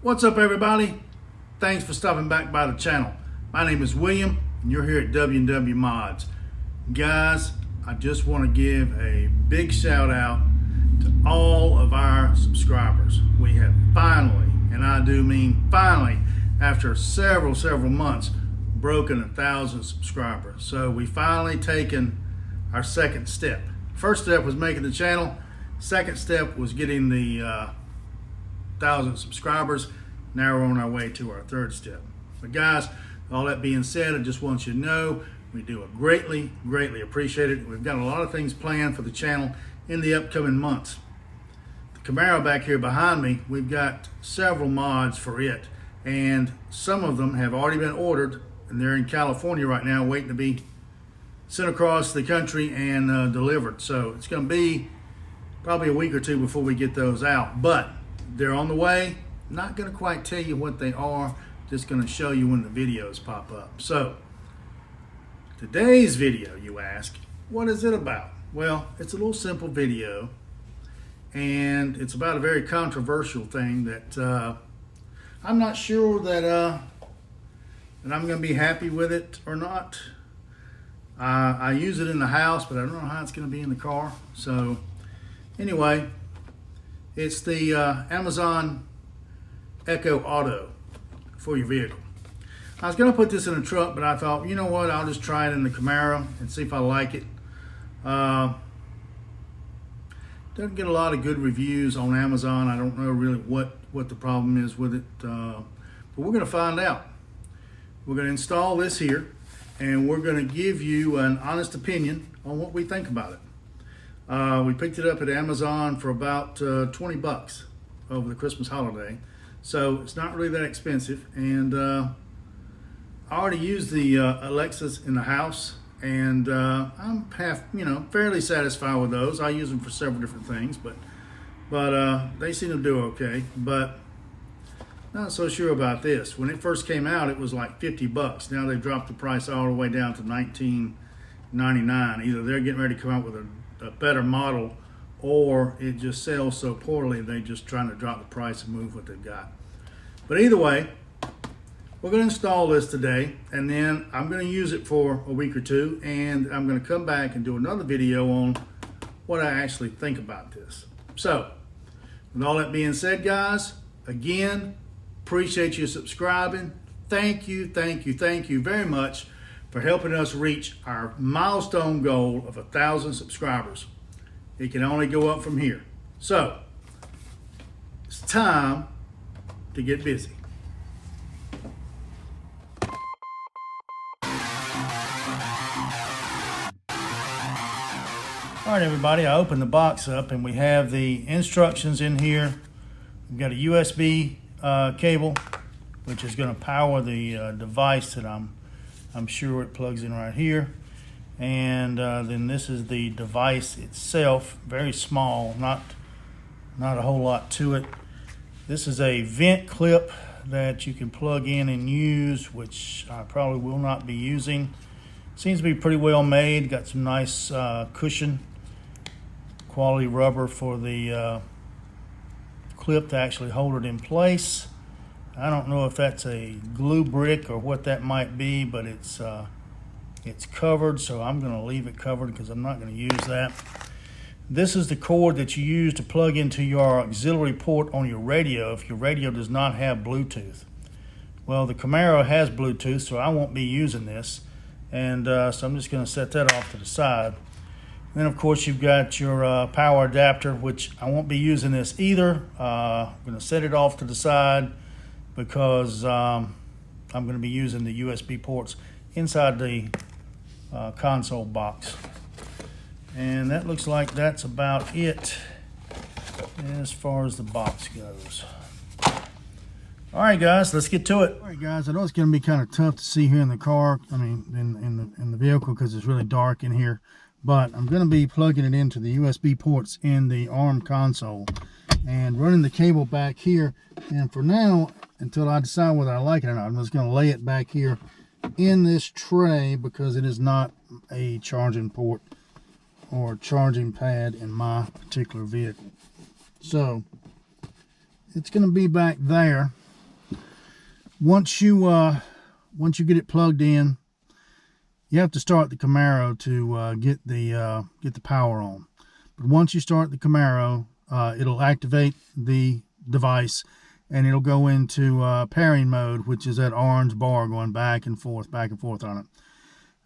What's up, everybody? Thanks for stopping back by the channel. My name is William and you're here at W&W Mods. Guys, I just want to give a big shout out to all of our subscribers. We have finally, and I do mean finally, after several months, broken 1,000 subscribers. So we finally taken our second step. First step was making the channel. Second step was getting the 1,000 subscribers. Now we're on our way to our third step. But guys, all that being said, I just want you to know we do greatly appreciate it. We've got a lot of things planned for the channel in the upcoming months. The Camaro back here behind me, we've got several mods for it, and some of them have already been ordered, and they're in California right now waiting to be sent across the country and delivered. So it's going to be probably a week or two before we get those out, but they're on the way. Not going to quite tell you what they are, just going to show you when the videos pop up. So today's video, you ask, what is it about? Well, it's a little simple video, and it's about a very controversial thing that I'm not sure that I'm going to be happy with it or not. I use it in the house, but I don't know how it's going to be in the car. So anyway, it's the Amazon Echo Auto for your vehicle. I was going to put this in a truck, but I thought, you know what, I'll just try it in the Camaro and see if I like it. Doesn't get a lot of good reviews on Amazon. I don't know really what the problem is with it, but we're going to find out. We're going to install this here, and we're going to give you an honest opinion on what we think about it. We picked it up at Amazon for about 20 bucks over the Christmas holiday. So it's not really that expensive, and I already use the Alexas in the house, and I'm fairly satisfied with those. I use them for several different things, but they seem to do okay. But not so sure about this. When it first came out, it was like 50 bucks. Now they've dropped the price all the way down to $19.99. Either they're getting ready to come out with a better model, or it just sells so poorly they're just trying to drop the price and move what they've got. But either way, we're going to install this today, and then I'm going to use it for a week or two, and I'm going to come back and do another video on what I actually think about this. So with all that being said, guys, again, appreciate you subscribing. Thank you very much for helping us reach our milestone goal of 1,000 subscribers. It can only go up from here. So it's time to get busy. All right, everybody, I opened the box up and we have the instructions in here. We've got a USB cable, which is going to power the device that I'm sure it plugs in right here. And then this is the device itself, very small, not a whole lot to it. This is a vent clip that you can plug in and use, which I probably will not be using. Seems to be pretty well made, got some nice cushion, quality rubber for the clip to actually hold it in place. I don't know if that's a glue brick or what that might be, but it's covered, so I'm going to leave it covered because I'm not going to use that. This is the cord that you use to plug into your auxiliary port on your radio if your radio does not have Bluetooth. Well, the Camaro has Bluetooth, so I won't be using this, and so I'm just going to set that off to the side. And then, of course, you've got your power adapter, which I won't be using this either. I'm going to set it off to the side because I'm going to be using the USB ports inside the console box. And that looks like that's about it as far as the box goes. All right, guys, let's get to it. All right, guys, I know it's going to be kind of tough to see here in the car, in the vehicle, because it's really dark in here, but I'm going to be plugging it into the USB ports in the ARM console and running the cable back here. And for now, until I decide whether I like it or not, I'm just going to lay it back here in this tray because it is not a charging port or charging pad in my particular vehicle. So it's going to be back there Once you get it plugged in, you have to start the Camaro to get the power on. But once you start the Camaro, it'll activate the device, and it'll go into pairing mode, which is that orange bar going back and forth on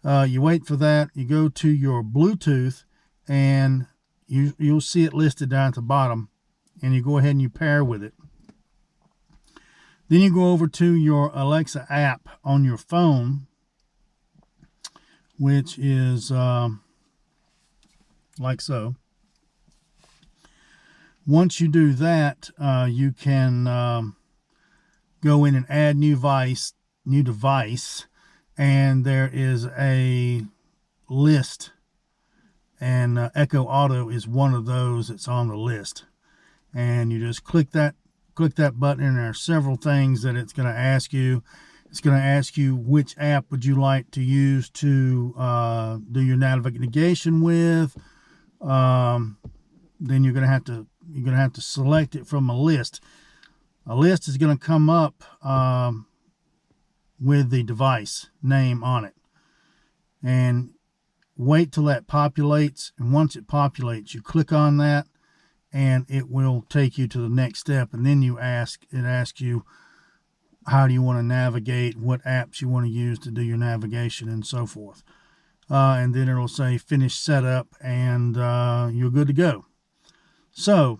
it. You wait for that. You go to your Bluetooth, and you'll see it listed down at the bottom, and you go ahead and you pair with it. Then you go over to your Alexa app on your phone, which is like so. Once you do that, you can go in and add new device, and there is a list, and Echo Auto is one of those that's on the list. And you just click that button, and there are several things that it's going to ask you. It's going to ask you which app would you like to use to do your navigation with. Then you're going to have to select it from a list. A list is going to come up with the device name on it, and wait till that populates. And once it populates, you click on that, and it will take you to the next step. And then it asks you, how do you want to navigate, what apps you want to use to do your navigation, and so forth. And then it'll say finish setup, and you're good to go. So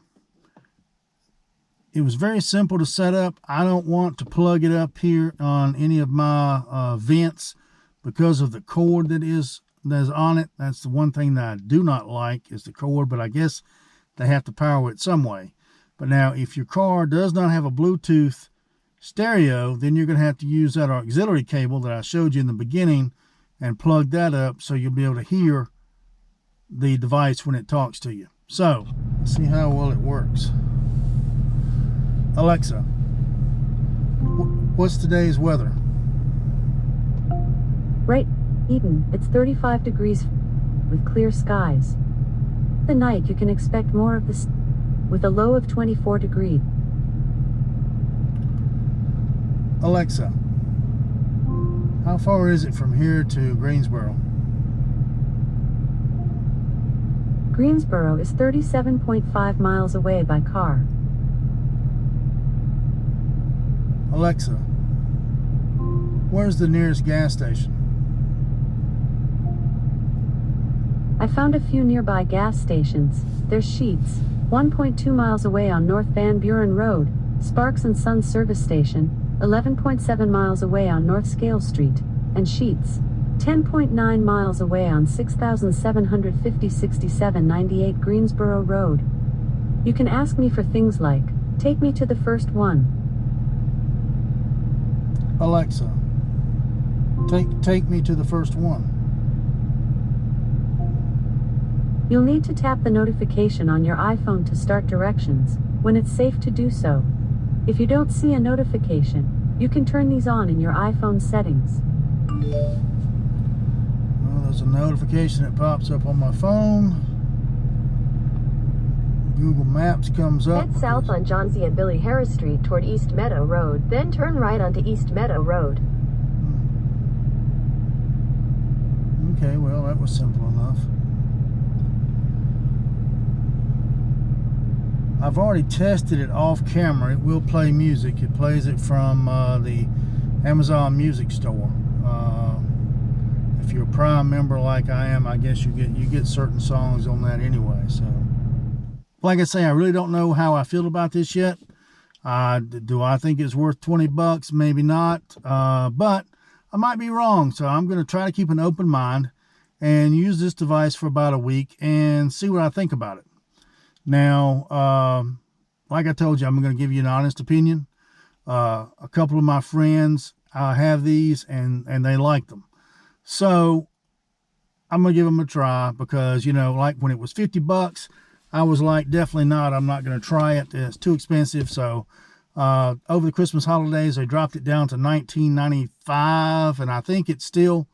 it was very simple to set up. I don't want to plug it up here on any of my vents because of the cord that's on it. That's the one thing that I do not like, is the cord, but I guess they have to power it some way. But now, if your car does not have a Bluetooth stereo, then you're going to have to use that auxiliary cable that I showed you in the beginning and plug that up so you'll be able to hear the device when it talks to you. So, let's see how well it works. Alexa, what's today's weather? Right, Eden, it's 35 degrees with clear skies. The night you can expect more of this with a low of 24 degrees. Alexa, how far is it from here to Greensboro? Greensboro is 37.5 miles away by car. Alexa, where's the nearest gas station? I found a few nearby gas stations. There's Sheets, 1.2 miles away on North Van Buren Road, Sparks and Sons Service Station, 11.7 miles away on North Scale Street, and Sheets, 10.9 miles away on 6750 6798 Greensboro Road. You can ask me for things like, take me to the first one. Alexa, take me to the first one. You'll need to tap the notification on your iPhone to start directions, when it's safe to do so. If you don't see a notification, you can turn these on in your iPhone settings. Well, there's a notification that pops up on my phone. Google Maps comes up. Head south on John C. and Billy Harris Street toward East Meadow Road, then turn right onto East Meadow Road. Okay, well, that was simple enough. I've already tested it off camera. It will play music. It plays it from the Amazon Music Store. If you're a Prime member like I am, I guess you get certain songs on that anyway. So, like I say, I really don't know how I feel about this yet. Do I think it's worth $20? Maybe not. But I might be wrong. So I'm going to try to keep an open mind and use this device for about a week and see what I think about it. Now, like I told you, I'm going to give you an honest opinion. A couple of my friends have these, and they like them. So I'm going to give them a try because, like when it was $50, I was like, definitely not. I'm not going to try it. It's too expensive. So over the Christmas holidays, they dropped it down to $19.95, and I think it's still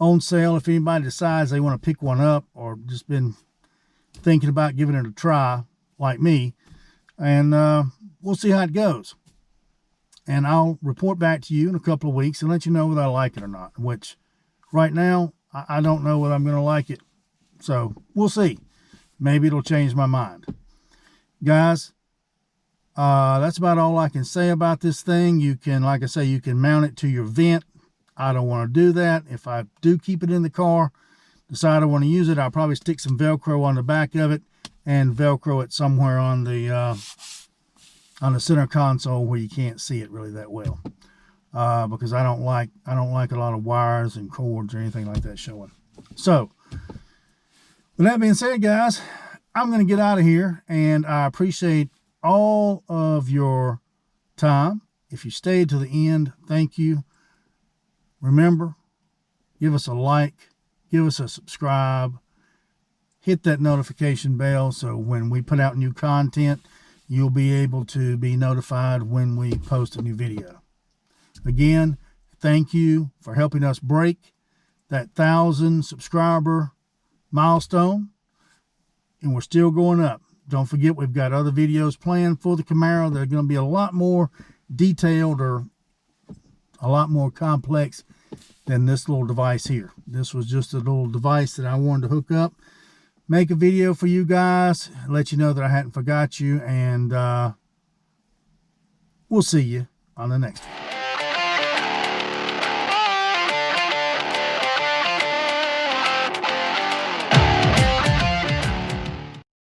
on sale if anybody decides they want to pick one up or just been thinking about giving it a try like me, and we'll see how it goes. and I'll report back to you in a couple of weeks and let you know whether I like it or not, which right now, I don't know whether I'm going to like it. So we'll see. Maybe it'll change my mind. Guys, that's about all I can say about this thing. You can, like I say, you can mount it to your vent. I don't want to do that. If I do keep it in the car, decide I want to use it, I'll probably stick some Velcro on the back of it and Velcro it somewhere on the center console where you can't see it really that well. Because I don't like a lot of wires and cords or anything like that showing. So, with that being said, guys, I'm going to get out of here, and I appreciate all of your time. If you stayed to the end, thank you. Remember, give us a like, give us a subscribe, hit that notification bell so when we put out new content, you'll be able to be notified when we post a new video. Again, thank you for helping us break that 1,000 subscriber milestone, and we're still going up. Don't forget, we've got other videos planned for the Camaro. They're going to be a lot more detailed or a lot more complex than this little device here. This was just a little device that I wanted to hook up, make a video for you guys, let you know that I hadn't forgot you, and we'll see you on the next one.